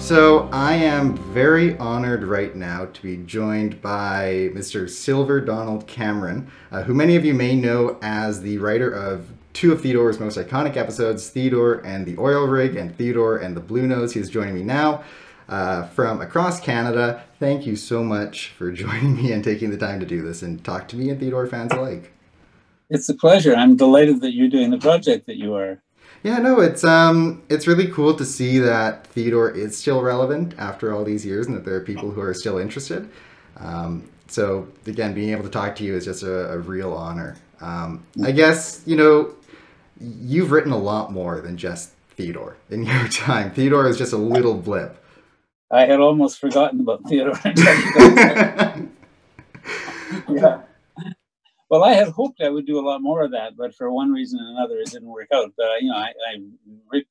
So I am very honored right now to be joined by Mr. Silver Donald Cameron, who many of you may know as the writer of two of Theodore's most iconic episodes, Theodore and the Oil Rig and Theodore and the Bluenose. He's joining me now from across Canada. Thank you so much for joining me and taking the time to do this and talk to me and Theodore fans alike. It's a pleasure. I'm delighted that you're doing the project that you are. Yeah, no, it's really cool to see that Theodore is still relevant after all these years and that there are people who are still interested. So again, being able to talk to you is just a real honor. I guess, you know, you've written a lot more than just Theodore in your time. Theodore is just a little blip. I had almost forgotten about Theodore. Yeah. Well, I had hoped I would do a lot more of that, but for one reason or another, it didn't work out. But I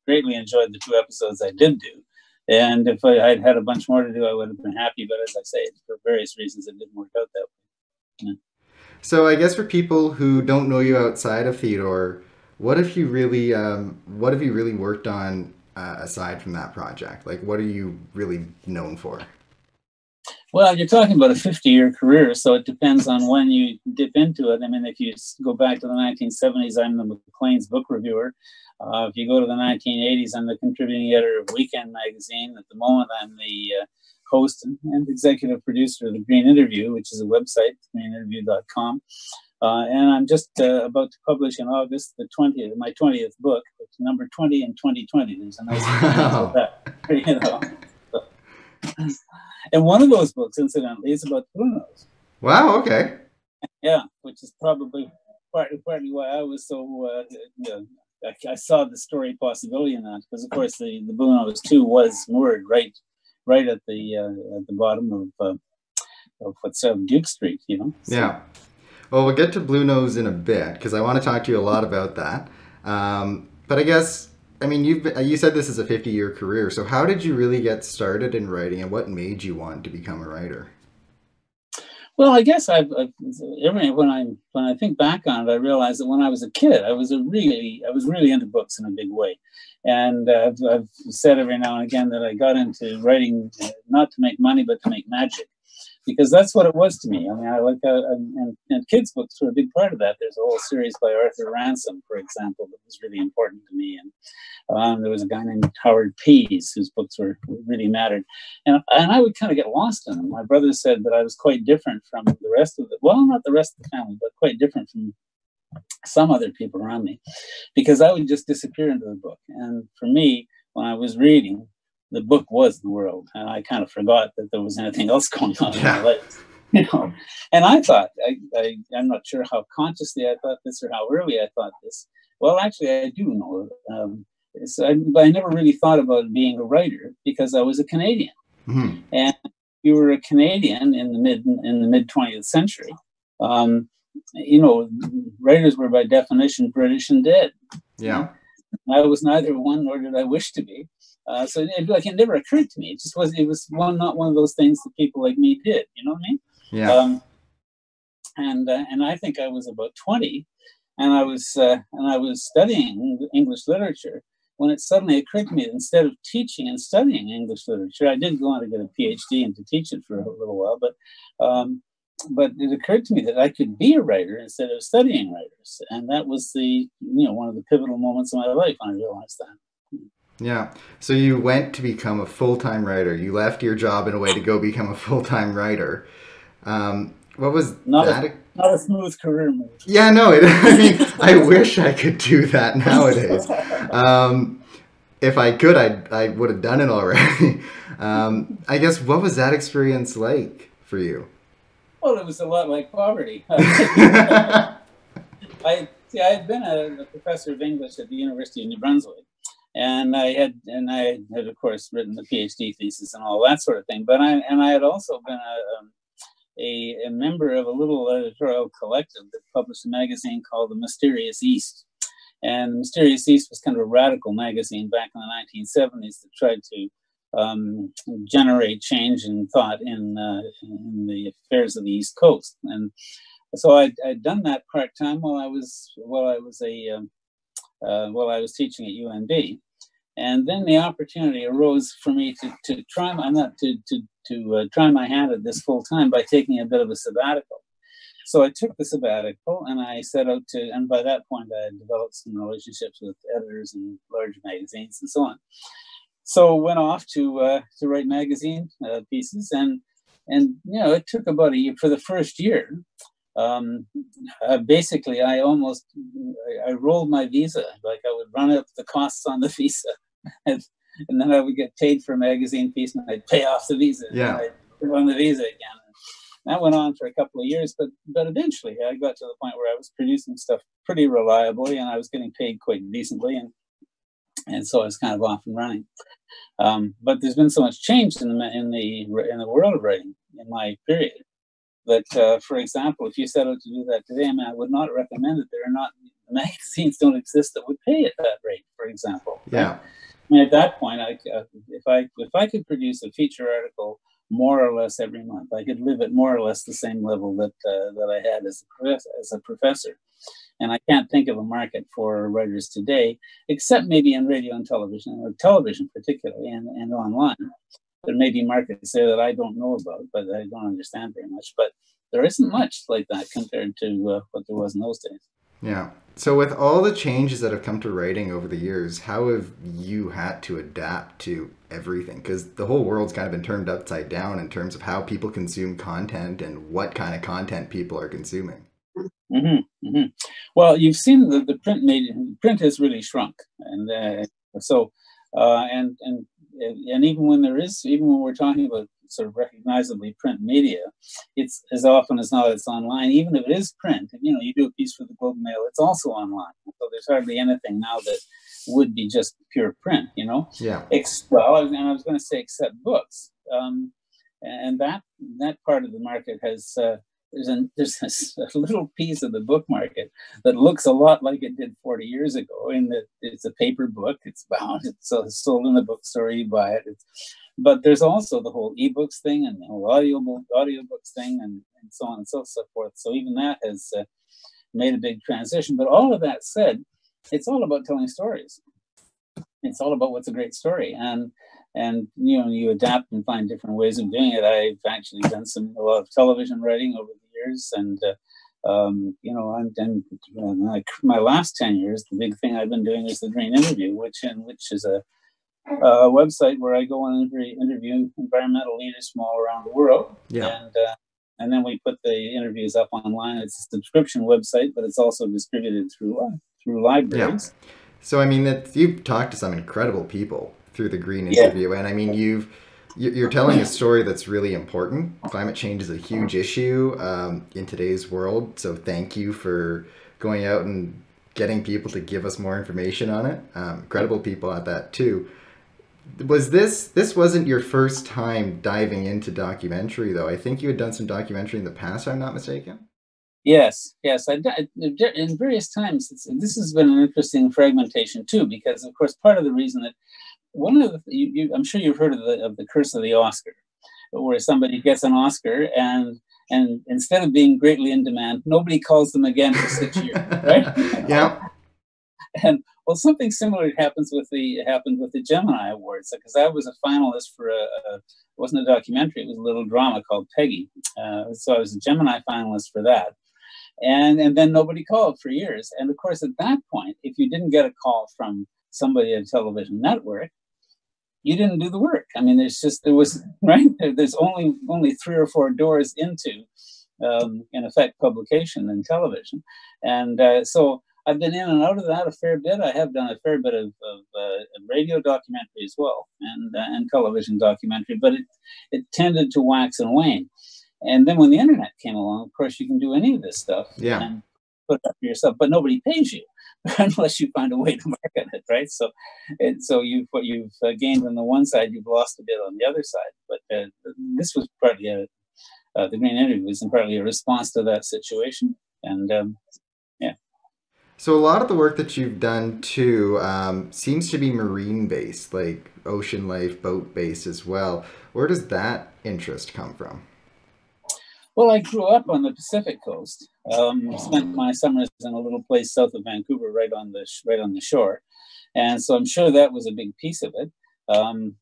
greatly enjoyed the two episodes I did do, and if I'd had a bunch more to do, I would have been happy. But as I say, for various reasons, it didn't work out that way. Yeah. So I guess for people who don't know you outside of Theodore, what have you really worked on aside from that project? Like, what are you really known for? Well, you're talking about a 50-year career, so it depends on when you dip into it. I mean, if you go back to the 1970s, I'm the Maclean's book reviewer. If you go to the 1980s, I'm the contributing editor of Weekend magazine. At the moment, I'm the host and executive producer of The Green Interview, which is a website, greeninterview.com. And I'm just about to publish in August my 20th book, number 20 in 2020. There's a nice about that, you know. And one of those books, incidentally, is about Bluenose. Wow, okay. Yeah, which is probably partly why I was so, I saw the story possibility in that, because of course the Bluenose 2 was moored right at the bottom of what's Duke Street, you know. So. Yeah. Well, we'll get to Bluenose in a bit, because I want to talk to you a lot about that. But I guess, I mean, you said this is a 50-year career, so how did you really get started in writing, and what made you want to become a writer? Well, I guess when I think back on it, I realized that when I was a kid, I was really into books in a big way, and I've said every now and again that I got into writing not to make money but to make magic, because that's what it was to me. I mean, I like and kids' books were a big part of that. There's a whole series by Arthur Ransom, for example, that was really important to me, and there was a guy named Howard Pease whose books really mattered, and I would kind of get lost in them. My brother said that I was quite different from the rest of not the rest of the family, but quite different from some other people around me, because I would just disappear into the book. And for me, when I was reading, the book was the world, and I kind of forgot that there was anything else going on in my life. You know, and I thought, I'm not sure how consciously I thought this or how early I thought this. Well, actually, I do know. But I never really thought about being a writer because I was a Canadian, and you were a Canadian in the mid 20th century. You know, writers were by definition British and dead. Yeah, I was neither one nor did I wish to be. So it never occurred to me. It was not one of those things that people like me did. You know what I mean? Yeah. And I think I was about 20, and I was studying English literature when it suddenly occurred to me that instead of teaching and studying English literature, I did go on to get a PhD and to teach it for a little while, but it occurred to me that I could be a writer instead of studying writers, and that was one of the pivotal moments of my life when I realized that. Yeah. So you went to become a full-time writer. You left your job in a way to go become a full-time writer. What was not a smooth career move. Yeah, no. I mean, I wish I could do that nowadays. If I could, I would have done it already. I guess, what was that experience like for you? Well, it was a lot like poverty. I had been a professor of English at the University of New Brunswick, and I had of course written the PhD thesis and all that sort of thing. But I had also been a member of a little editorial collective that published a magazine called The Mysterious East. And The Mysterious East was kind of a radical magazine back in the 1970s that tried to generate change in thought in the affairs of the East Coast. And so I'd done that part-time while I was teaching at UNB. And then the opportunity arose for me to try try my hand at this full time by taking a bit of a sabbatical. So I took the sabbatical and I set out to, and by that point I had developed some relationships with editors in large magazines and so on. So went off to write magazine pieces, and you know, it took about a year. For the first year, basically I rolled my visa. Like I would run up the costs on the visa, and then I would get paid for a magazine piece, and I'd pay off the visa. Yeah. And I'd run the visa again. That went on for a couple of years, but eventually I got to the point where I was producing stuff pretty reliably, and I was getting paid quite decently, and so I was kind of off and running. But there's been so much change in the world of writing in my period that, for example, if you set out to do that today, I mean, I would not recommend it. There are not magazines don't exist that would pay at that rate, for example. Yeah. Right? I mean, at that point, if I could produce a feature article more or less every month, I could live at more or less the same level that I had as a professor. And I can't think of a market for writers today, except maybe in radio and television, or television particularly, and online. There may be markets there that I don't know about, but I don't understand very much. But there isn't much like that compared to what there was in those days. Yeah. So with all the changes that have come to writing over the years, how have you had to adapt to everything? Because the whole world's kind of been turned upside down in terms of how people consume content and what kind of content people are consuming. Mm-hmm, mm-hmm. Well, you've seen the print has really shrunk, and even when we're talking about sort of recognizably print media, it's as often as not it's online. Even if it is print, you know, you do a piece for the Globe and Mail, it's also online. So there's hardly anything now that would be just pure print, you know. Yeah. Well, I was going to say except books, and that part of the market has. There's a little piece of the book market that looks a lot like it did 40 years ago, in that it's a paper book, it's bound, it's sold in the bookstore, you buy it. But there's also the whole ebooks thing and the whole audiobooks thing and so on and so forth. So even that has made a big transition. But all of that said, it's all about telling stories. It's all about what's a great story. And you know, you adapt and find different ways of doing it. I've actually done a lot of television writing over the years, and you know, and like my last 10 years, the big thing I've been doing is the Green Interview, which is a website where I go and interview environmental leaders from all around the world. Yeah. And then we put the interviews up online. It's a subscription website, but it's also distributed through libraries. Yeah. So I mean, you've talked to some incredible people through the Green Interview, and I mean, you're telling a story that's really important. Climate change is a huge issue in today's world. So thank you for going out and getting people to give us more information on it. Incredible people at that too. This wasn't your first time diving into documentary, though? I think you had done some documentary in the past, if I'm not mistaken. Yes. In various times. This has been an interesting fragmentation too, because of course part of the reason that I'm sure you've heard of the curse of the Oscar, where somebody gets an Oscar and instead of being greatly in demand, nobody calls them again for 6 years, right? Yeah. And well, something similar happened with the Gemini Awards, because I was a finalist for it wasn't a documentary, it was a little drama called Peggy. So I was a Gemini finalist for that. And then nobody called for years. And of course, at that point, if you didn't get a call from somebody at a television network, you didn't do the work. I mean, there's only 3 or 4 doors into, in effect, publication and television. And so I've been in and out of that a fair bit. I have done a fair bit of radio documentary as well, and television documentary, but it tended to wax and wane. And then when the internet came along, of course, you can do any of this stuff and put it up for yourself, but nobody pays you unless you find a way to market it, right? So what you've gained on the one side, you've lost a bit on the other side. But this was partly the Green Interview was partly a response to that situation, and yeah. So a lot of the work that you've done too seems to be marine based, like ocean life, boat based as well. Where does that interest come from? Well, I grew up on the Pacific coast. Spent my summers in a little place south of Vancouver, right on the shore, And so I'm sure that was a big piece of it. And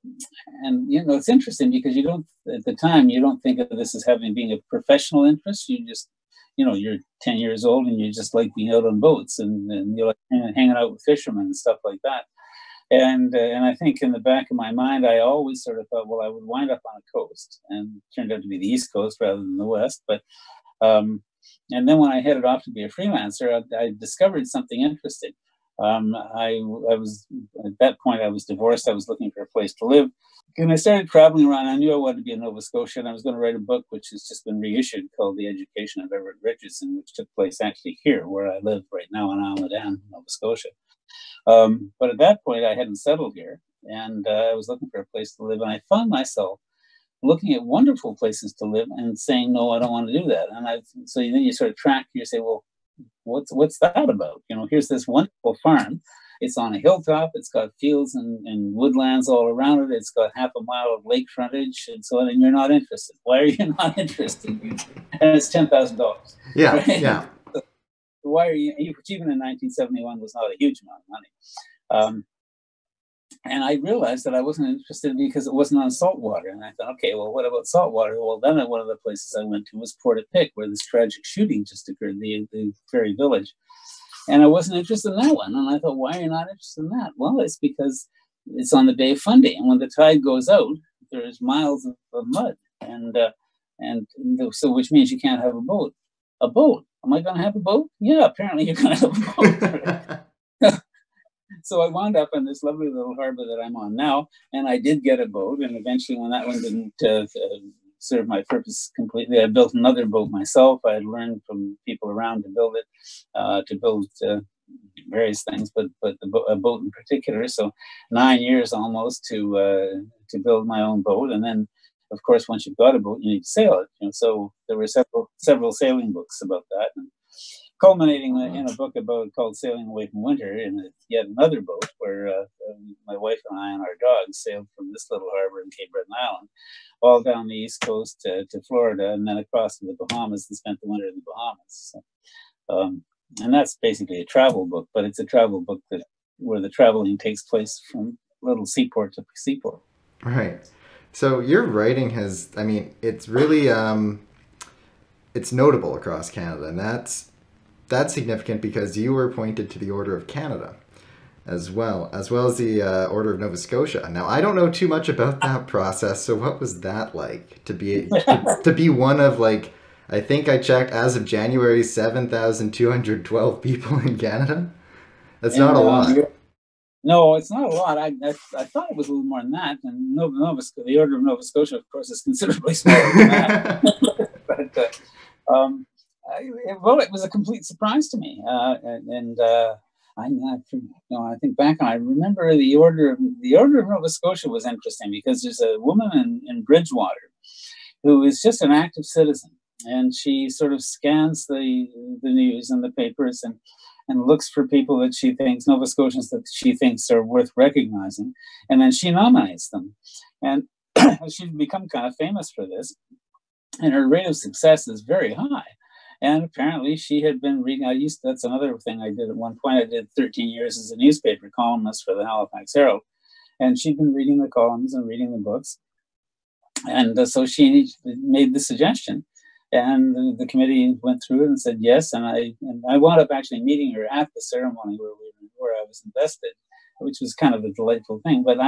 it's interesting because you don't, at the time, you don't think of this as being a professional interest. You just, you're 10 years old and you just like being out on boats and you like hanging out with fishermen and stuff like that. And I think in the back of my mind, I always sort of thought, well, I would wind up on a coast, and it turned out to be the East Coast rather than the West. But and then when I headed off to be a freelancer, I discovered something interesting. I was, at that point, I was divorced. I was looking for a place to live. And I started traveling around. I knew I wanted to be in Nova Scotia, and I was going to write a book which has just been reissued called The Education of Everett Richardson, which took place actually here, where I live right now in Almaden, Nova Scotia. But at that point, I hadn't settled here, and I was looking for a place to live. And I found myself looking at wonderful places to live and saying, no, I don't want to do that. And so then you sort of track, you say, well, what's that about? Here's this wonderful farm. It's on a hilltop. It's got fields and woodlands all around it. It's got half a mile of lake frontage and so on, and you're not interested. Why are you not interested? And it's $10,000. Yeah, right? yeah. Why are you, which even in 1971 was not a huge amount of money. And I realized that I wasn't interested because it wasn't on salt water. And I thought, okay, well, what about salt water? Well, then one of the places I went to was Port-à-Pic, where this tragic shooting just occurred, the ferry village. And I wasn't interested in that one. And I thought, why are you not interested in that? Well, it's because it's on the Bay of Fundy. And when the tide goes out, there's miles of mud. And so which means you can't have a boat. A boat? Am I going to have a boat? Yeah, apparently you're going to have a boat. So I wound up in this lovely little harbor that I'm on now, and I did get a boat. And eventually, when that one didn't serve my purpose completely, I built another boat myself. I had learned from people around to build it, to build various things, but a boat in particular. So 9 years almost to build my own boat, and then, of course, once you've got a boat, you need to sail it. So there were several sailing books about that. And culminating in a book called Sailing Away from Winter, in yet another boat where my wife and I and our dogs sailed from this little harbor in Cape Breton Island, all down the East Coast to Florida, and then across to the Bahamas, and spent the winter in the Bahamas. So, and that's basically a travel book, but it's a travel book where the traveling takes place from little seaport to seaport. Right. So your writing has, it's really, it's notable across Canada, and that's significant because you were appointed to the Order of Canada as well as the Order of Nova Scotia. Now, I don't know too much about that process, so what was that like to be one of, like, I think I checked as of January, 7,212 people in Canada? That's not a lot. No, it's not a lot. I thought it was a little more than that. And the Order of Nova Scotia, of course, is considerably smaller than that. But it was a complete surprise to me. I think back and I remember the Order of Nova Scotia was interesting because there's a woman in Bridgewater who is just an active citizen, and she sort of scans the news and the papers and looks for people that she thinks, Nova Scotians that she thinks are worth recognizing, and then she nominates them. And she's become kind of famous for this, and her rate of success is very high. And apparently she had been reading, that's another thing I did at one point. I did 13 years as a newspaper columnist for the Halifax Herald. And she'd been reading the columns and reading the books. And so she made the suggestion. And the committee went through it and said yes. And I wound up actually meeting her at the ceremony where I was invested, which was kind of a delightful thing. But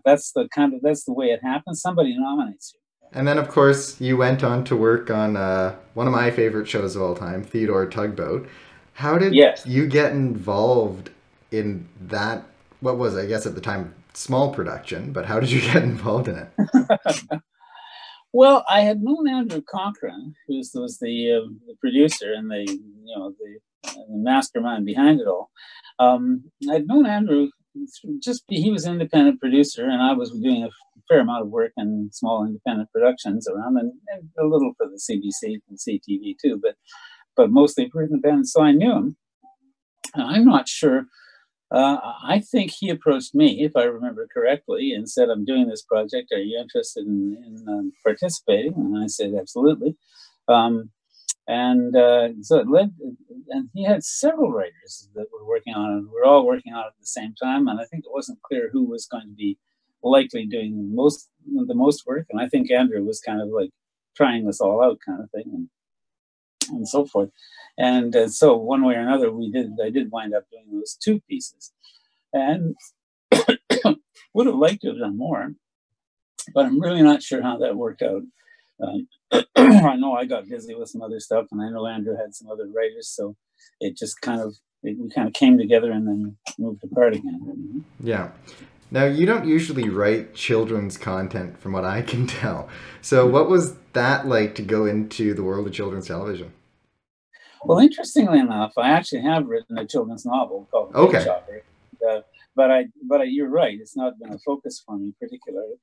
that's the way it happens. Somebody nominates you. And then, of course, you went on to work on one of my favorite shows of all time, Theodore Tugboat. How did you get involved in that? What was, I guess, at the time, small production, but how did you get involved in it? Well, I had known Andrew Cochran, who was the producer and the mastermind behind it all. I'd known Andrew he was an independent producer, and I was doing a fair amount of work in small independent productions around, and a little for the CBC and CTV too, but mostly for independent. So I knew him. I'm not sure. I think he approached me, if I remember correctly, and said, "I'm doing this project. Are you interested in participating?" And I said, "Absolutely." And so it led, and he had several writers that were working on it. We're all working on it at the same time, and I think it wasn't clear who was going to be likely doing the most work. And I think Andrew was kind of like trying this all out, kind of thing, and so forth. And so one way or another, I did wind up doing those two pieces, and would have liked to have done more, but I'm really not sure how that worked out. I know I got busy with some other stuff, and I know Andrew had some other writers, so it just we kind of came together and then moved apart again. Yeah. Now, you don't usually write children's content, from what I can tell. So what was that like to go into the world of children's television? Well, interestingly enough, I actually have written a children's novel called Okay. Chopper. But you're right, it's not been a focus for me particularly.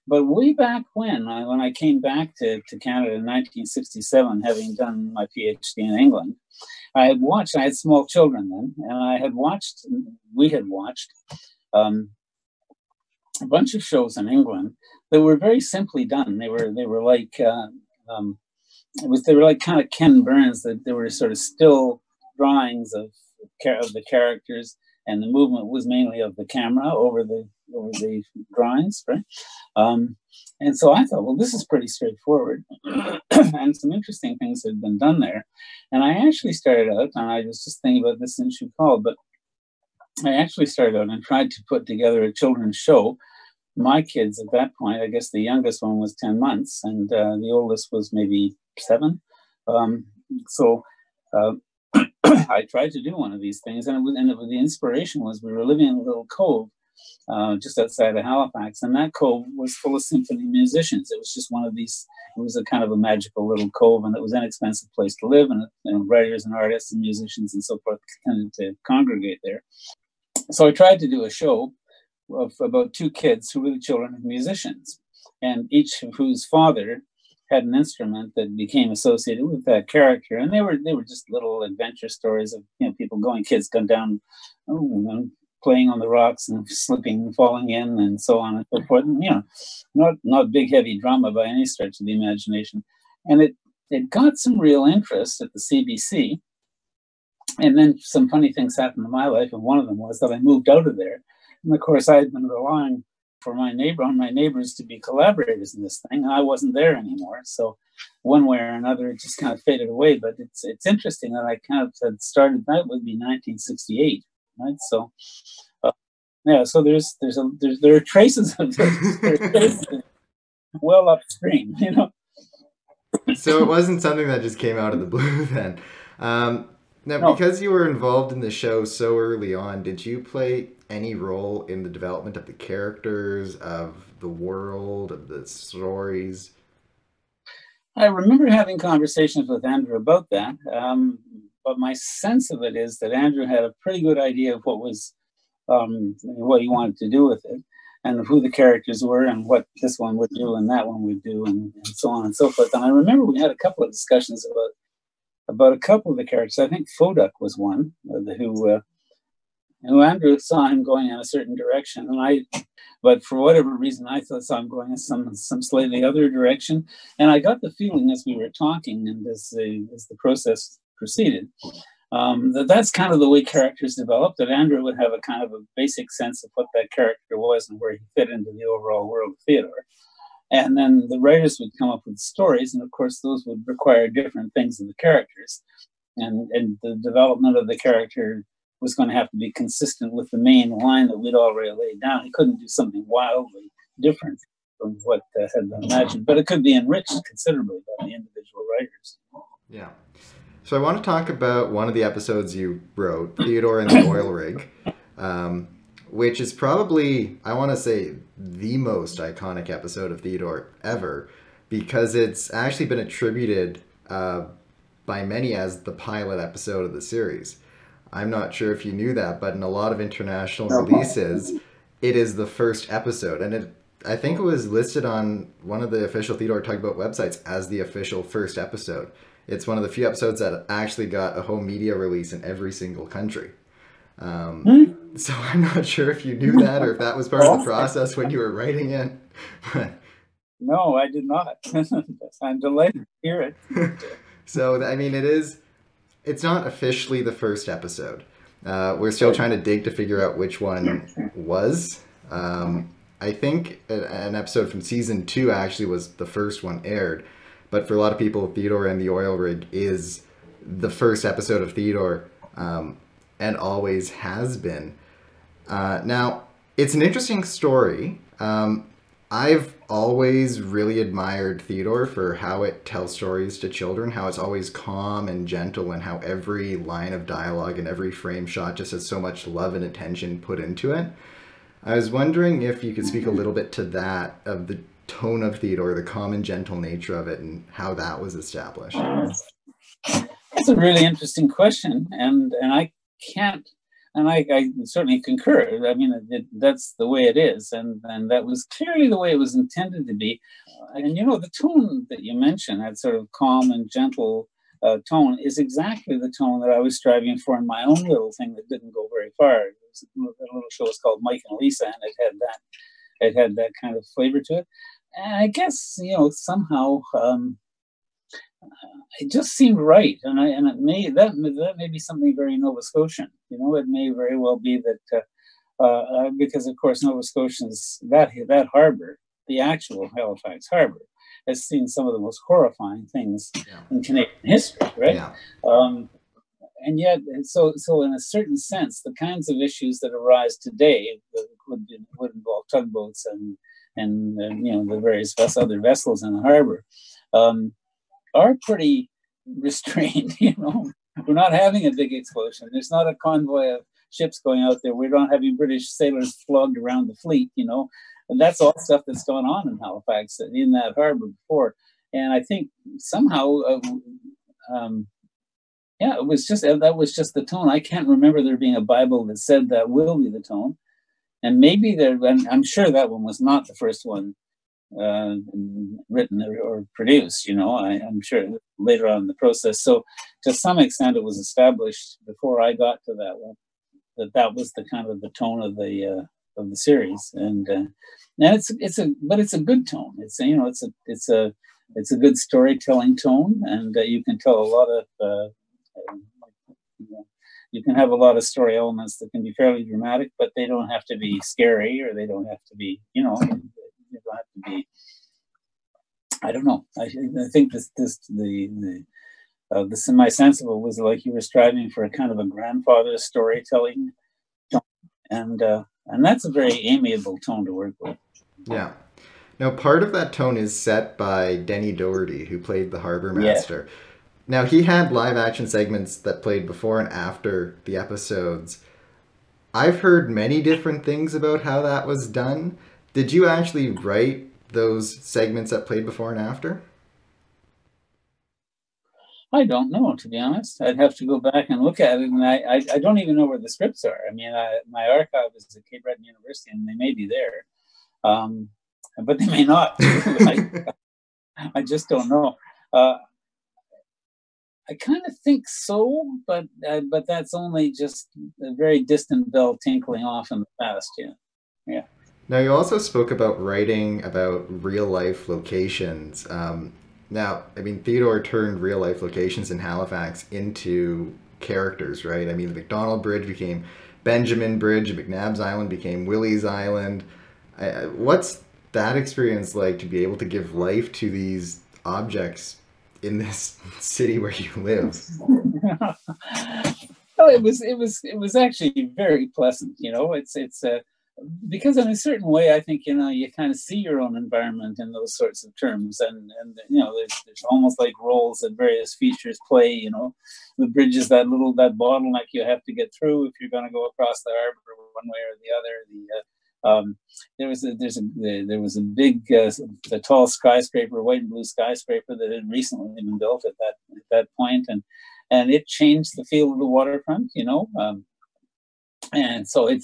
But way back when I came back to Canada in 1967, having done my PhD in England, I had small children then, and we had watched a bunch of shows in England that were very simply done. They were like kind of Ken Burns, that they were sort of still drawings of the characters, and the movement was mainly of the camera over the drawings, right? And so I thought, well, this is pretty straightforward, and some interesting things had been done there. And I actually started out, and I was just thinking about this since you called, but I actually started out and tried to put together a children's show. My kids at that point, I guess the youngest one was 10 months, and the oldest was maybe 7. I tried to do one of these things, and the inspiration was we were living in a little cove just outside of Halifax, and that cove was full of symphony musicians. It was just one of these. It was a kind of a magical little cove, and it was an inexpensive place to live, and writers and artists and musicians and so forth tended to congregate there. So I tried to do a show of about 2 kids who were the children of musicians, and each of whose father had an instrument that became associated with that character. And they were just little adventure stories of kids going down, playing on the rocks and slipping and falling in and so on and so forth. And, not big heavy drama by any stretch of the imagination. And it got some real interest at the CBC. And then some funny things happened in my life, and one of them was that I moved out of there. And of course, I had been relying on my neighbors to be collaborators in this thing, and I wasn't there anymore. So one way or another, it just kind of faded away. But it's interesting that I kind of had started. That would be 1968, right? So so there are traces of this, well upstream, So it wasn't something that just came out of the blue then. Now, because you were involved in the show so early on, did you play any role in the development of the characters, of the world, of the stories? I remember having conversations with Andrew about that, but my sense of it is that Andrew had a pretty good idea of what he wanted to do with it, and who the characters were, and what this one would do, and that one would do, and so on and so forth. And I remember we had a couple of discussions about a couple of the characters. I think Foduck was one who Andrew saw him going in a certain direction, but for whatever reason, I saw him going in some slightly other direction. And I got the feeling as we were talking and as the process proceeded, that's kind of the way characters developed, that Andrew would have a kind of a basic sense of what that character was and where he fit into the overall world of Theodore. And then the writers would come up with stories, and of course those would require different things of the characters. And the development of the character was going to have to be consistent with the main line that we'd already laid down. He couldn't do something wildly different from what had been imagined, but it could be enriched considerably by the individual writers. Yeah. So I want to talk about one of the episodes you wrote, Theodore and the Oil Rig, which is probably, I want to say, the most iconic episode of Theodore ever, because it's actually been attributed by many as the pilot episode of the series. I'm not sure if you knew that, but in a lot of international releases, it is the first episode. And I think it was listed on one of the official Theodore Tugboat websites as the official first episode. It's one of the few episodes that actually got a home media release in every single country. So I'm not sure if you knew that or if that was part of the process when you were writing it. No, I did not. I'm delighted to hear it. So, I mean, it's not officially the first episode. We're still trying to dig to figure out which one was. I think an episode from season 2 actually was the first one aired. But for a lot of people, Theodore and the Oil Rig is the first episode of Theodore, and always has been. Now, it's an interesting story. I've always really admired Theodore for how it tells stories to children, how it's always calm and gentle, and how every line of dialogue and every frame shot just has so much love and attention put into it. I was wondering if you could speak a little bit to that, of the tone of Theodore, the calm and gentle nature of it, and how that was established. That's a really interesting question, and I can't, and I certainly concur. I mean, that's the way it is, and that was clearly the way it was intended to be. And you know, the tone that you mentioned, that sort of calm and gentle tone, is exactly the tone that I was striving for in my own little thing that didn't go very far. It was a little show was called Mike and Lisa, and it had that kind of flavor to it. And I guess, you know, somehow it just seemed right, and it may that may be something very Nova Scotian. You know, it may very well be that because of course Nova Scotians, that harbor, the actual Halifax harbor, has seen some of the most horrifying things in Canadian history, right? Yeah. And yet, so in a certain sense, the kinds of issues that arise today that would involve tugboats and you know, the various other vessels in the harbor are pretty restrained. You know, we're not having a big explosion. There's not a convoy of ships going out there. We're not having British sailors flogged around the fleet. You know, and that's all stuff that's gone on in Halifax, in that harbor before. And I think somehow, yeah, it was just that was just the tone. I can't remember there being a Bible that said that will be the tone. And maybe I'm sure that one was not the first one written or produced. You know, I'm sure later on in the process. So to some extent, it was established before I got to that one that was the kind of the tone of the series. And it's a good tone. It's you know it's a good storytelling tone, and you can tell a lot of. You can have a lot of story elements that can be fairly dramatic, but they don't have to be scary, or they don't have to be, you know, they don't have to be. I don't know. I think the semi-sensible was like you were striving for a kind of a grandfather storytelling tone, and that's a very amiable tone to work with. Yeah. Now, part of that tone is set by Denny Doherty, who played the Harbor Master. Yeah. Now, he had live-action segments that played before and after the episodes. I've heard many different things about how that was done. Did you actually write those segments that played before and after? I don't know, to be honest. I'd have to go back and look at it, and I don't even know where the scripts are. I mean, my archive is at Cape Breton University, and they may be there, but they may not. I just don't know. I kind of think so, but that's only just a very distant bell tinkling off in the past. Yeah. Now, you also spoke about writing about real life locations. Now, I mean, Theodore turned real life locations in Halifax into characters, right? I mean, the McDonald Bridge became Benjamin Bridge, McNabb's Island became Willie's Island. What's that experience like, to be able to give life to these objects in this city where you live? Well, it was actually very pleasant. You know, it's because in a certain way, I think, you know, you kind of see your own environment in those sorts of terms, and you know, there's almost like roles that various features play. You know, the bridge is that bottleneck you have to get through if you're going to go across the harbor one way or the other. There was a big, the tall skyscraper, white and blue skyscraper that had recently been built at that point, and it changed the feel of the waterfront, you know, and so it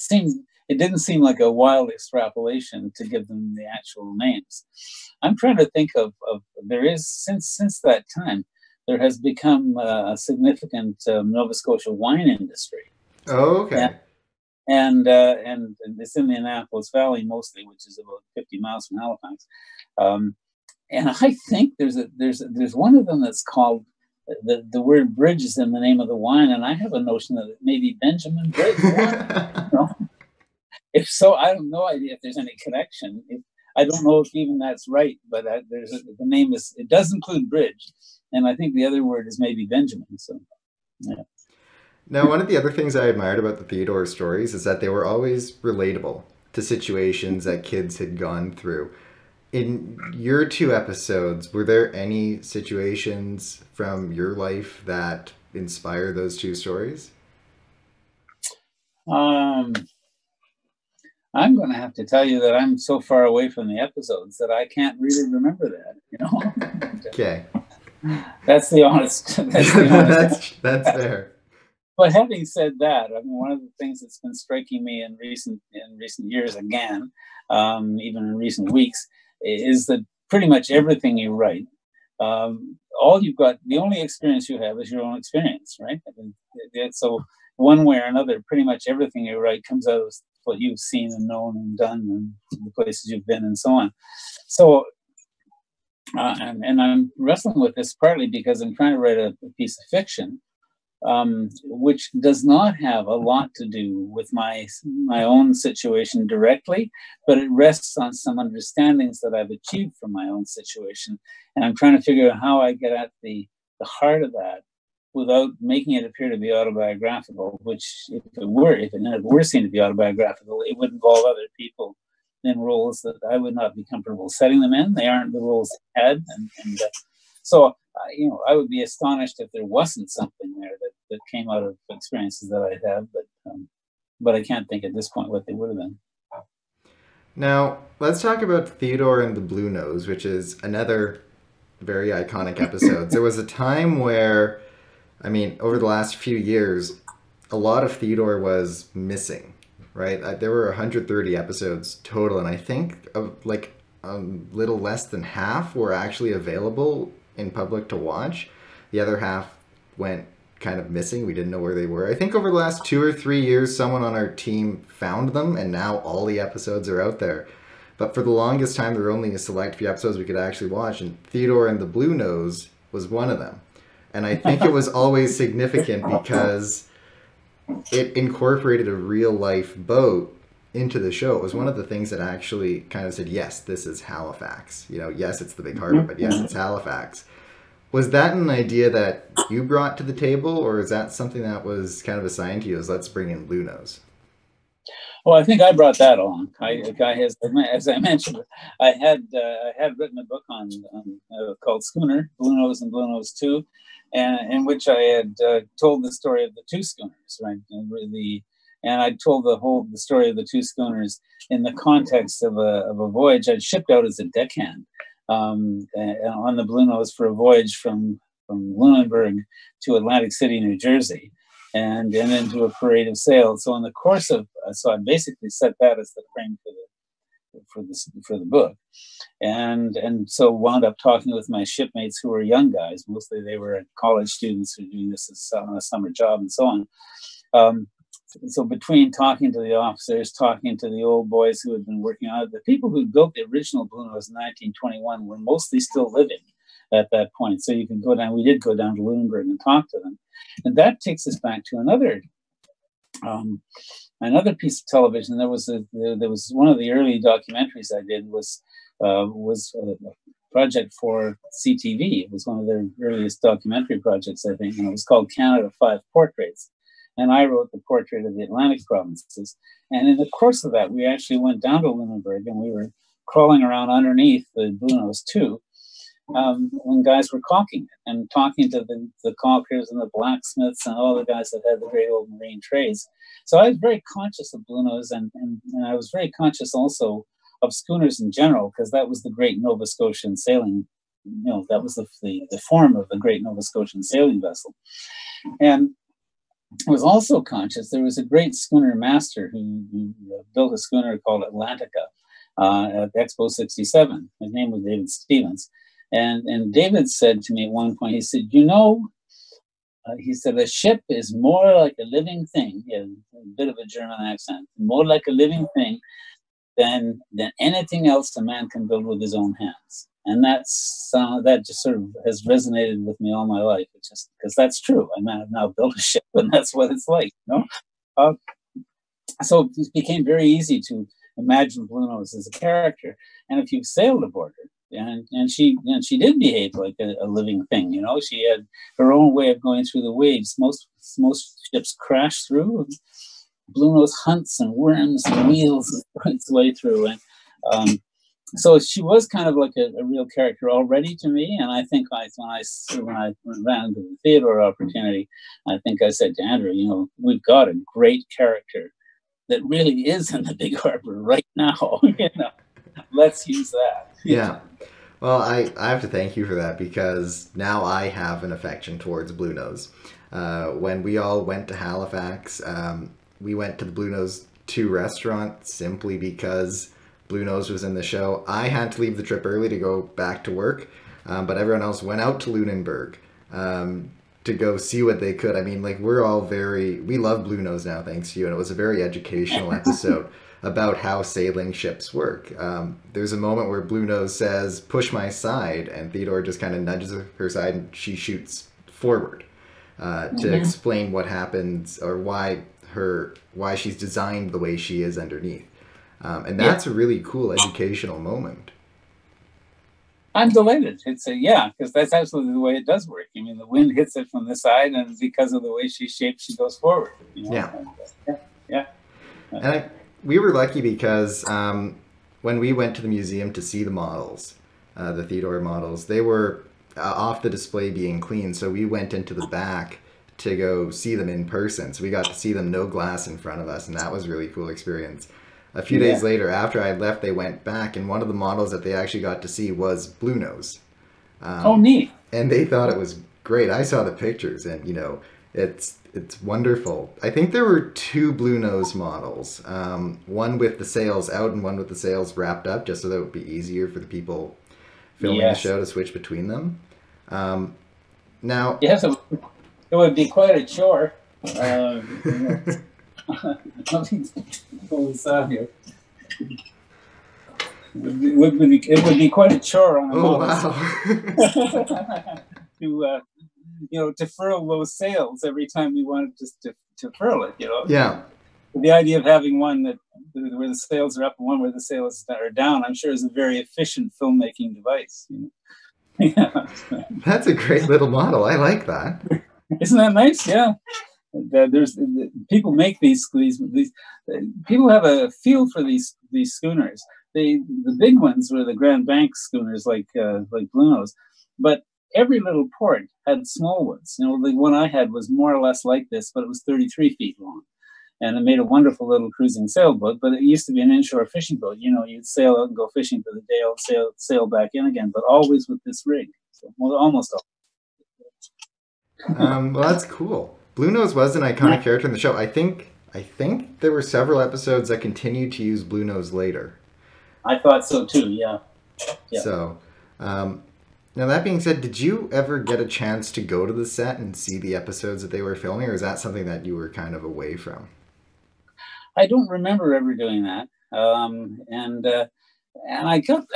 didn't seem like a wild extrapolation to give them the actual names. I'm trying to think of there is since that time there has become a significant Nova Scotia wine industry. Oh, okay. And it's in the Annapolis Valley mostly, which is about 50 miles from Halifax. And I think there's one of them that's called the word bridge is in the name of the wine, and I have a notion that it may be Benjamin Bridge. You know? If so, I have no idea if there's any connection. I don't know if even that's right, but the name it does include bridge, and I think the other word is maybe Benjamin. So, yeah. Now, one of the other things I admired about the Theodore stories is that they were always relatable to situations that kids had gone through. In your 2 episodes, were there any situations from your life that inspire those 2 stories? I'm going to have to tell you that I'm so far away from the episodes that I can't really remember that, you know. Okay. That's the honest. That's fair. But having said that, I mean, one of the things that's been striking me in recent years again, even in recent weeks, is that pretty much everything you write, the only experience you have is your own experience, right? I mean, so one way or another, pretty much everything you write comes out of what you've seen and known and done and the places you've been and so on. So, and I'm wrestling with this partly because I'm trying to write a piece of fiction, which does not have a lot to do with my own situation directly, but it rests on some understandings that I've achieved from my own situation. And I'm trying to figure out how I get at the heart of that without making it appear to be autobiographical, which if it were seen to be autobiographical, it would involve other people in roles that I would not be comfortable setting them in. They aren't the roles they had. So, you know, I would be astonished if there wasn't something there that came out of experiences that I have, but I can't think at this point what they would have been. Now, let's talk about Theodore and the Bluenose, which is another very iconic episode. There was a time where, I mean, over the last few years, a lot of Theodore was missing, right? There were 130 episodes total, and I think like a little less than half were actually available in public to watch. The other half went kind of missing. We didn't know where they were. I think over the last 2 or 3 years, someone on our team found them, and now all the episodes are out there. But for the longest time, there were only a select few episodes we could actually watch, and Theodore and the Bluenose was one of them. And I think it was always significant because it incorporated a real-life boat into the show. It was one of the things that actually kind of said, yes, this is Halifax. You know, yes, it's the Big Harbor, but yes, it's Halifax. Was that an idea that you brought to the table, or is that something that was kind of assigned to you as let's bring in Bluenose? Well, I think I brought that along. As I mentioned, I had written a book on called Schooner, Bluenose and Bluenose 2, and in which I had told the story of the 2 schooners, right? And I told the story of the 2 schooners in the context of a voyage I'd shipped out as a deckhand on the Bluenose for a voyage from Lunenburg to Atlantic City, New Jersey, and into a parade of sail. So in the course of, so I basically set that as the frame for the book, and so wound up talking with my shipmates who were young guys. Mostly they were college students who were doing this on a summer job and so on. So between talking to the officers, talking to the old boys who had been working on it, the people who built the original Bluenose in 1921 were mostly still living at that point. So you can go down, we did go down to Lunenburg and talk to them. And that takes us back to another piece of television. There was one of the early documentaries I did was a project for CTV. It was one of their earliest documentary projects, I think, and it was called Canada 5 Portraits. And I wrote the portrait of the Atlantic provinces. And in the course of that, we actually went down to Lunenburg and we were crawling around underneath the Bluenose 2 when guys were caulking it and talking to the caulkers and the blacksmiths and all the guys that had the great old marine trades. So I was very conscious of Bluenose and I was very conscious also of schooners in general, because that was the great Nova Scotian sailing, you know, that was the form of the great Nova Scotian sailing vessel. And I was also conscious there was a great schooner master who built a schooner called Atlantica at Expo 67. His name was David Stevens. And David said to me at one point, he said, you know, he said, a ship is more like a living thing. He had a bit of a German accent. More like a living thing than anything else a man can build with his own hands. And that just sort of has resonated with me all my life. It's just because that's true. I mean, I've now built a ship, and that's what it's like, you know. Uh, so it became very easy to imagine Bluenose as a character. And if you've sailed aboard her, and she did behave like a living thing, you know. She had her own way of going through the waves. Most ships crash through. Bluenose hunts and worms and wheels its way through, and so she was kind of like a real character already to me. And I think when I ran into the Theodore opportunity, I think I said to Andrew, you know, we've got a great character that really is in the big harbor right now. You know, let's use that. Yeah. Well, I have to thank you for that, because now I have an affection towards Bluenose. When we all went to Halifax, we went to the Bluenose 2 restaurant simply because Bluenose was in the show. I had to leave the trip early to go back to work, but everyone else went out to Lunenburg to go see what they could. I mean, like, we love Bluenose now, thanks to you, and it was a very educational episode about how sailing ships work. There's a moment where Bluenose says, "Push my side," and Theodore just kind of nudges her side, and she shoots forward to explain what happens, or why she's designed the way she is underneath. And that's a really cool educational moment. I'm delighted. Because that's absolutely the way it does work. I mean, the wind hits it from the side, and because of the way she's shaped, she goes forward. You know? Yeah. And we were lucky because when we went to the museum to see the models, the Theodore models, they were off the display being cleaned. So we went into the back to go see them in person. So we got to see them, no glass in front of us, and that was a really cool experience. A few days later, after I left, they went back, and one of the models that they actually got to see was Bluenose. Oh, neat. And they thought it was great. I saw the pictures, and, you know, it's wonderful. I think there were 2 Bluenose models, one with the sails out and one with the sails wrapped up, just so that it would be easier for the people filming the show to switch between them. Now, yes, it would be quite a chore. Here. It would be quite a chore on a to furl those sails every time we wanted to furl it, you know. Yeah. The idea of having one where the sails are up and one where the sails are down, I'm sure, is a very efficient filmmaking device. You know? Yeah. That's a great little model. I like that. Isn't that nice? Yeah. People make these people have a feel for these schooners. The big ones were the Grand Bank schooners, like Bluenose, but every little port had small ones. You know, the one I had was more or less like this, but it was 33 feet long, and it made a wonderful little cruising sailboat. But it used to be an inshore fishing boat. You know, you'd sail out and go fishing for the day, sail back in again, but always with this rig. So, well, almost always. Well, that's cool. Bluenose was an iconic character in the show. I think there were several episodes that continued to use Bluenose later. I thought so too. Yeah. So, now that being said, did you ever get a chance to go to the set and see the episodes that they were filming, or is that something that you were kind of away from? I don't remember ever doing that. And I got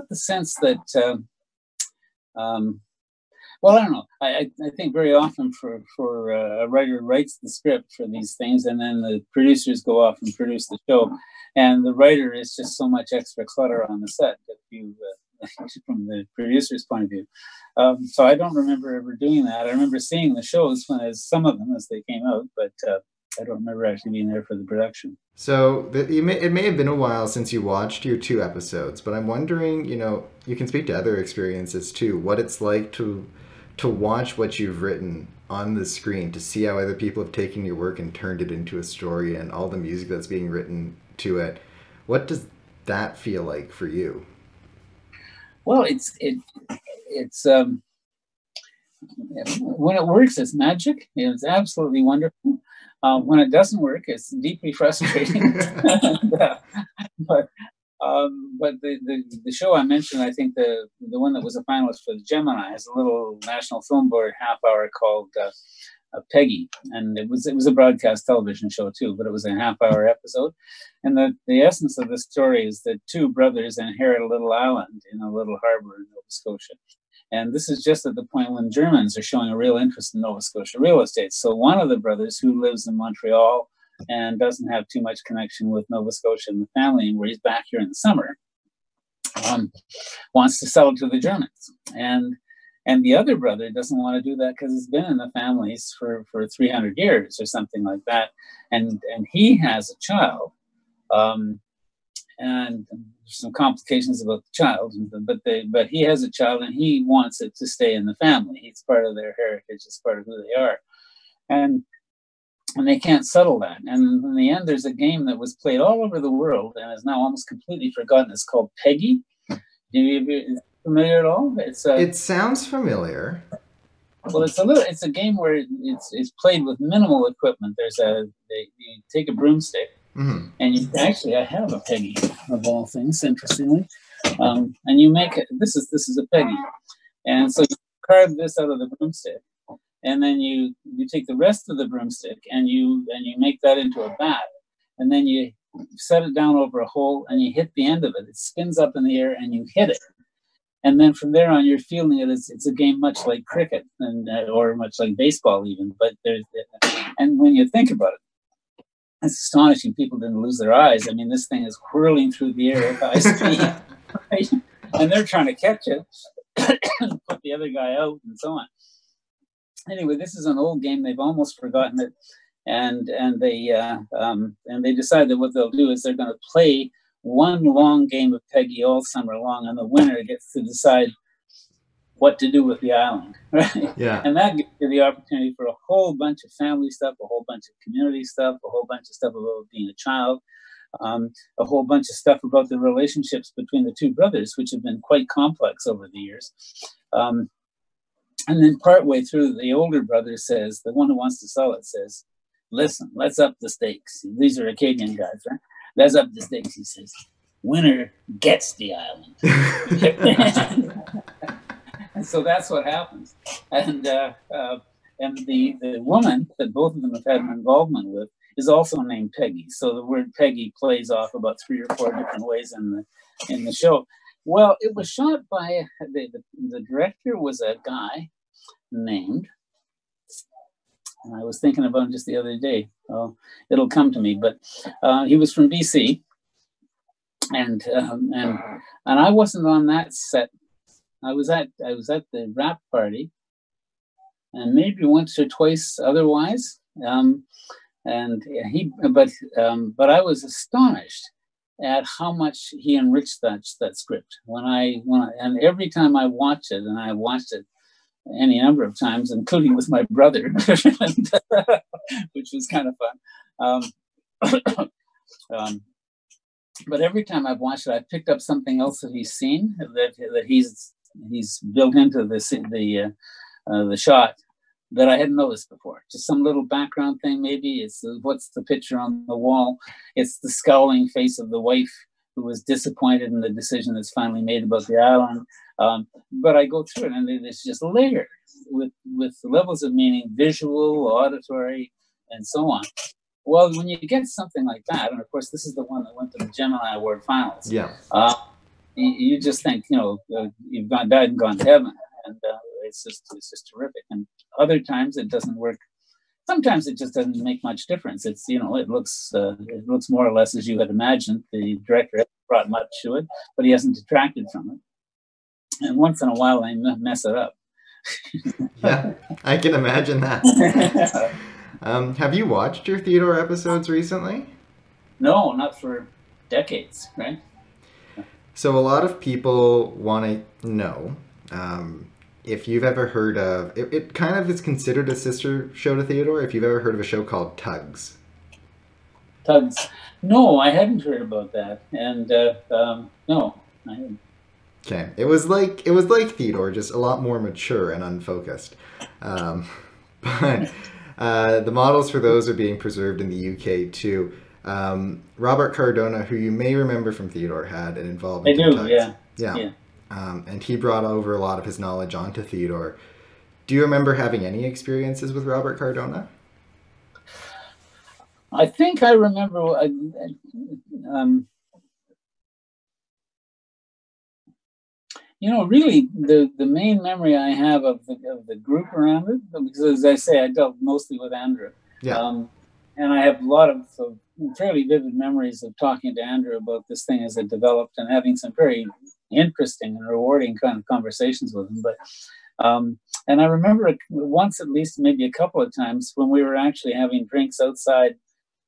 the sense that. Well, I don't know. I think very often for a writer writes the script for these things, and then the producers go off and produce the show, and the writer is just so much extra clutter on the set that from the producer's point of view. So I don't remember ever doing that. I remember seeing the shows some of them as they came out, but I don't remember actually being there for the production. So it may have been a while since you watched your 2 episodes, but I'm wondering, you know, you can speak to other experiences too, what it's like to watch what you've written on the screen, to see how other people have taken your work and turned it into a story, and all the music that's being written to it. What does that feel like for you? Well, it's when it works, it's magic. It's absolutely wonderful. When it doesn't work, it's deeply frustrating. But the show I mentioned, I think the one that was a finalist for the Gemini, is a little National Film Board half hour called Peggy, and it was a broadcast television show too, but it was a half-hour episode. And the essence of the story is that two brothers inherit a little island in a little harbor in Nova Scotia. And this is just at the point when Germans are showing a real interest in Nova Scotia real estate. So one of the brothers, who lives in Montreal and doesn't have too much connection with Nova Scotia and the family, and where he's back here in the summer, wants to sell it to the Germans. And the other brother doesn't want to do that because it's been in the families for 300 years or something like that. And he has a child. And there's some complications about the child, but he has a child and he wants it to stay in the family. It's part of their heritage. It's part of who they are. And they can't settle that. And in the end, there's a game that was played all over the world and is now almost completely forgotten. It's called Peggy. You familiar at all? It sounds familiar. Well, it's a game where it's played with minimal equipment. You take a broomstick. Mm-hmm. And I have a Peggy of all things, interestingly. And you make it. This is a Peggy, and so you carve this out of the broomstick, and then you take the rest of the broomstick and you make that into a bat, and then you set it down over a hole and you hit the end of it. It spins up in the air and you hit it, and then from there on you're fielding it. It's a game much like cricket or much like baseball even. But and when you think about it, it's astonishing people didn't lose their eyes. I mean, this thing is whirling through the air at high speed, right? And they're trying to catch it, and put the other guy out, and so on. Anyway, this is an old game. They've almost forgotten it, and they decide that what they'll do is they're going to play one long game of Peggy all summer long, and the winner gets to decide what to do with the island, right? Yeah. And that gives you the opportunity for a whole bunch of family stuff, a whole bunch of community stuff, a whole bunch of stuff about being a child, a whole bunch of stuff about the relationships between the two brothers, which have been quite complex over the years. And then partway through, the older brother says, the one who wants to sell it says, listen, let's up the stakes. These are Acadian guys, right? Let's up the stakes, he says. Winner gets the island. And so that's what happens. And the woman that both of them have had an involvement with is also named Peggy. So the word Peggy plays off about 3 or 4 different ways in the show. Well, it was shot by the director was a guy named, and I was thinking about him just the other day. Oh, it'll come to me, but he was from BC, and I wasn't on that set. I was at the wrap party, and maybe once or twice otherwise. But I was astonished at how much he enriched that script. And every time I watch it, and I watched it any number of times, including with my brother, which was kind of fun. But every time I've watched it, I've picked up something else that he's seen that he's built into the shot that I hadn't noticed before. Just some little background thing, maybe. It's what's the picture on the wall. It's the scowling face of the wife who was disappointed in the decision that's finally made about the island. But I go through it, and it's just layered with levels of meaning, visual, auditory, and so on. Well, when you get something like that, and of course this is the one that went to the Gemini Award finals. Yeah. You just think, you've died and gone to heaven, and it's just terrific. And other times it doesn't work. Sometimes it just doesn't make much difference. It's it looks more or less as you had imagined. The director hasn't brought much to it, but he hasn't detracted from it. And once in a while, I mess it up. Yeah, I can imagine that. Have you watched your Theodore episodes recently? No, not for decades, right? So a lot of people want to know if you've ever heard of, it kind of is considered a sister show to Theodore, if you've ever heard of a show called Tugs. Tugs. No, I hadn't heard about that. And no, I hadn't. Okay. It was like Theodore, just a lot more mature and unfocused. But the models for those are being preserved in the UK too. Robert Cardona, who you may remember from Theodore, had an involvement in Tugs. Yeah. And he brought over a lot of his knowledge onto Theodore. Do you remember having any experiences with Robert Cardona? I think I remember. Really, the main memory I have of the group around it, because as I say, I dealt mostly with Andrew. Yeah. And I have a lot of fairly vivid memories of talking to Andrew about this thing as it developed and having some very interesting and rewarding kind of conversations with him. But and I remember once, at least maybe a couple of times, when we were actually having drinks outside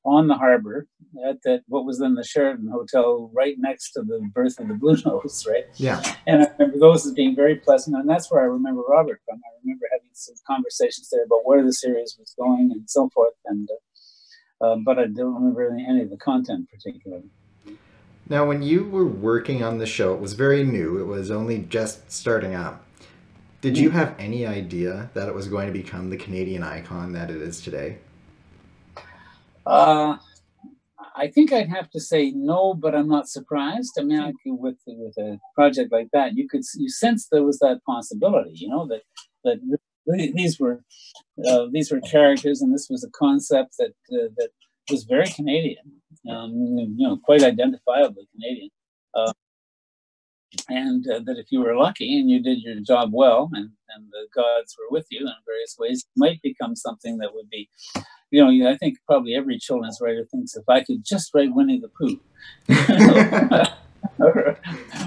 on the harbor at what was then the Sheraton Hotel, right next to the berth of the Bluenose, right? Yeah. And I remember those as being very pleasant, and that's where I remember Robert from. I remember having some conversations there about where the series was going and so forth, and but I don't remember any of the content particularly. Now, when you were working on the show, it was very new. It was only just starting up. Did you have any idea that it was going to become the Canadian icon that it is today? I think I'd have to say no, but I'm not surprised. I mean, with a project like that, you sense there was that possibility, that these were characters, and this was a concept that was very Canadian, quite identifiably Canadian, and that if you were lucky and you did your job well, and the gods were with you in various ways, it might become something that would be. I think probably every children's writer thinks, if I could just write Winnie the Pooh,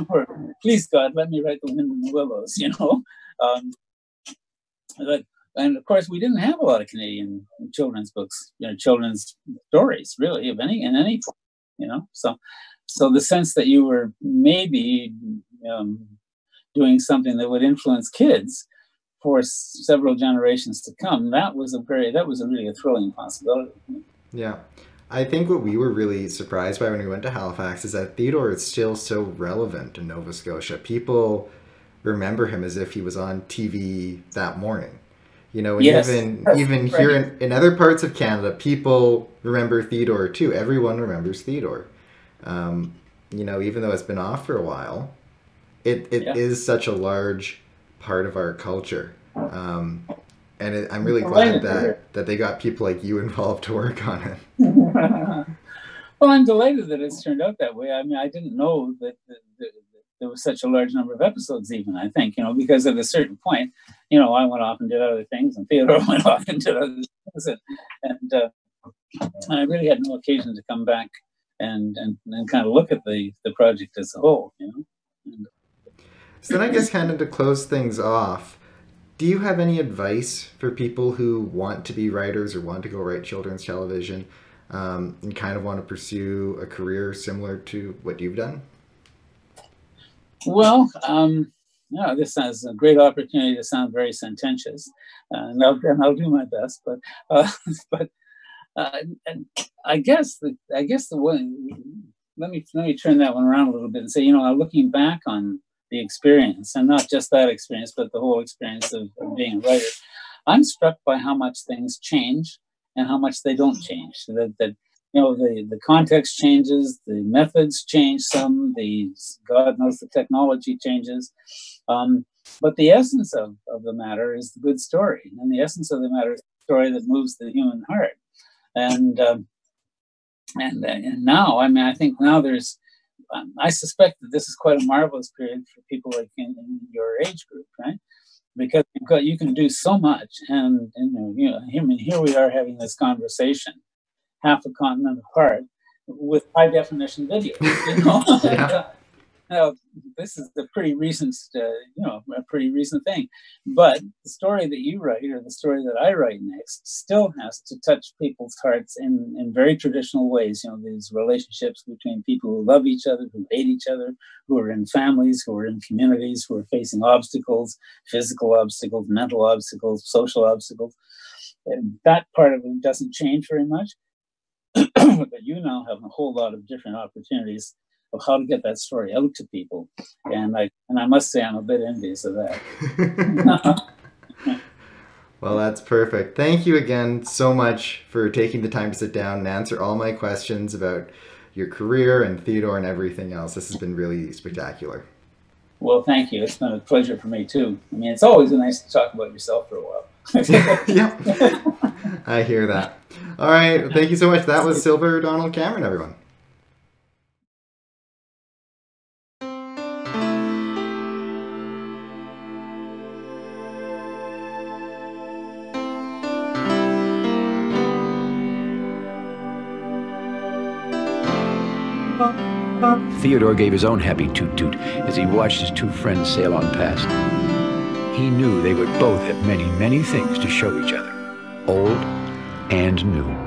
or please God, let me write The Wind in the Willows, and of course, we didn't have a lot of Canadian children's books, children's stories, really, in any form, So the sense that you were maybe doing something that would influence kids for several generations to come, that was really a thrilling possibility. Yeah. I think what we were really surprised by when we went to Halifax is that Theodore is still so relevant in Nova Scotia. People remember him as if he was on TV that morning. And yes, even right. Here in other parts of Canada, people remember Theodore too. Everyone remembers Theodore. Even though it's been off for a while, it is such a large part of our culture, and I'm really glad that they got people like you involved to work on it. Well, I'm delighted that it's turned out that way. I mean, I didn't know that there was such a large number of episodes, even, I think, because at a certain point, I went off and did other things, and Theodore went off and did other things, and I really had no occasion to come back and kind of look at the project as a whole, So then I guess kind of to close things off, do you have any advice for people who want to be writers or want to go write children's television and kind of want to pursue a career similar to what you've done? Well, this is a great opportunity to sound very sententious, and I'll do my best. But I guess the one. Let me turn that one around a little bit and say, looking back on the experience, and not just that experience, but the whole experience of being a writer, I'm struck by how much things change and how much they don't change. That the context changes, the methods change some, God knows the technology changes, but the essence of the matter is the good story, and the essence of the matter is the story that moves the human heart. And now, I think now I suspect that this is quite a marvelous period for people like in your age group, right? Because you can do so much, and here we are having this conversation, half a continent apart, with high definition video. Yeah. Now, this is a pretty recent, thing, but the story that you write, or the story that I write next, still has to touch people's hearts in very traditional ways. These relationships between people who love each other, who hate each other, who are in families, who are in communities, who are facing obstacles, physical obstacles, mental obstacles, social obstacles. And that part of it doesn't change very much, but you now have a whole lot of different opportunities of how to get that story out to people, and I must say I'm a bit envious of that. Well, that's perfect. Thank you again so much for taking the time to sit down and answer all my questions about your career and Theodore and everything else. This has been really spectacular. Well, thank you. It's been a pleasure for me too. I mean, it's always nice to talk about yourself for a while. Yeah, I hear that. All right, thank you so much. That was Silver Donald Cameron, everyone. Theodore gave his own happy toot-toot as he watched his two friends sail on past. He knew they would both have many, many things to show each other, old and new.